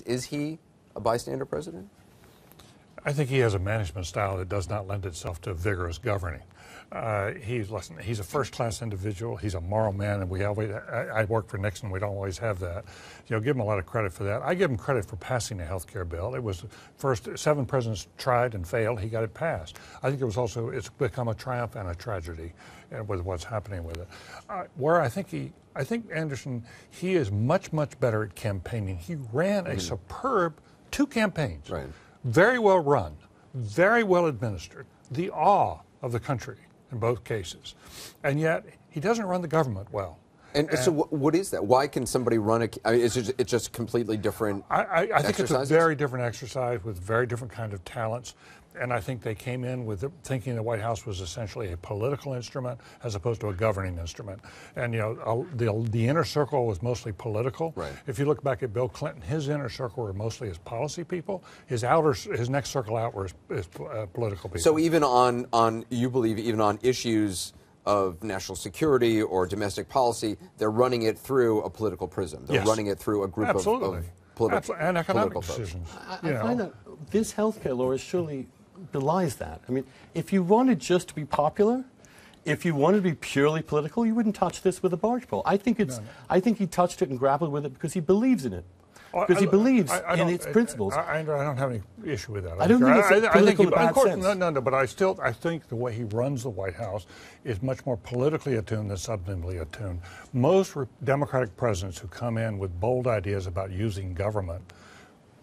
Is he a bystander president? I think he has a management style that does not lend itself to vigorous governing. He's a first-class individual. He's a moral man, and I worked for Nixon. We don't always have that. Give him a lot of credit for that. I give him credit for passing the health care bill. It was the first 7 presidents tried and failed. He got it passed. I think it's become a triumph and a tragedy with what's happening with it. Where I think Anderson, he is much, much better at campaigning. He ran a superb 2 campaigns. Right. Very well run, very well administered, the awe of the country in both cases. And yet, he doesn't run the government well. And so what is that? Why can somebody run it's just completely different I think it's a very different exercise with very different kind of talents. And I think they came in with thinking the White House was essentially a political instrument as opposed to a governing instrument. And the inner circle was mostly political. Right. If you look back at Bill Clinton, his inner circle were mostly his policy people. His next circle out were his political people. So even you believe even on issues of national security or domestic policy, they're running it through a political prism. They're running it through a group of political and economic political decisions. I find that this healthcare law surely belies that. I mean, if you wanted just to be popular, if you wanted to be purely political, you wouldn't touch this with a barge pole. I think I think he touched it and grappled with it because he believes in it. Because he believes in its principles. I don't have any issue with that. I don't think it's political in a bad sense. No, but I think the way he runs the White House is much more politically attuned than substantively attuned. Most Democratic presidents who come in with bold ideas about using government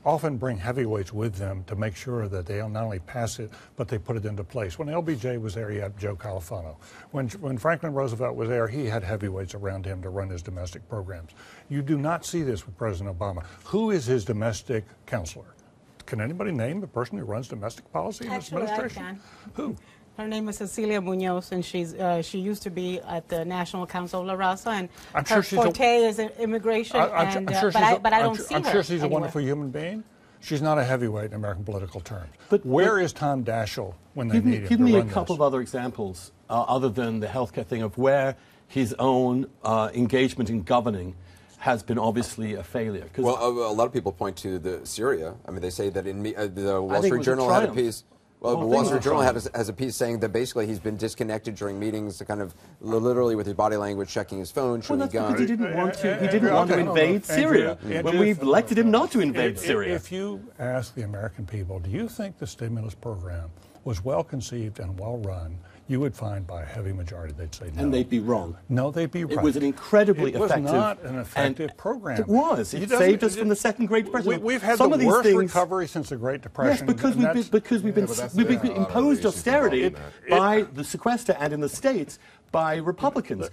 often bring heavyweights with them to make sure that they not only pass it, but they put it into place. When LBJ was there, he had Joe Califano. When Franklin Roosevelt was there, he had heavyweights around him to run his domestic programs. You do not see this with President Obama. Who is his domestic counselor? Can anybody name the person who runs domestic policy in this administration? I can. Who? Her name is Cecilia Munoz, and she used to be at the National Council of La Raza, and her forte is immigration. But I don't see her. I'm sure she's anywhere. a wonderful human being. She's not a heavyweight in American political terms. But where is Tom Daschle when they need him? Give me a couple of other examples, other than the healthcare thing, of where his own engagement in governing has been obviously a failure. Well, a lot of people point to Syria. I mean, they say that the Wall Street Journal had a piece. Well, the Wall Street Journal has a piece saying that basically he's been disconnected during meetings, kind of literally with his body language, checking his phone, shooting guns. Because he didn't want to invade Syria when we've elected him not to invade Syria. If you ask the American people, do you think the stimulus program was well conceived and well run, you would find by a heavy majority they'd say no. And they'd be wrong. No, they'd be right. It was an incredibly effective. It was not an effective program. It was. It saved us from the second Great Depression. We've had the worst recovery since the Great Depression. Yes, because we've been imposed austerity by the sequester and in the States by Republicans.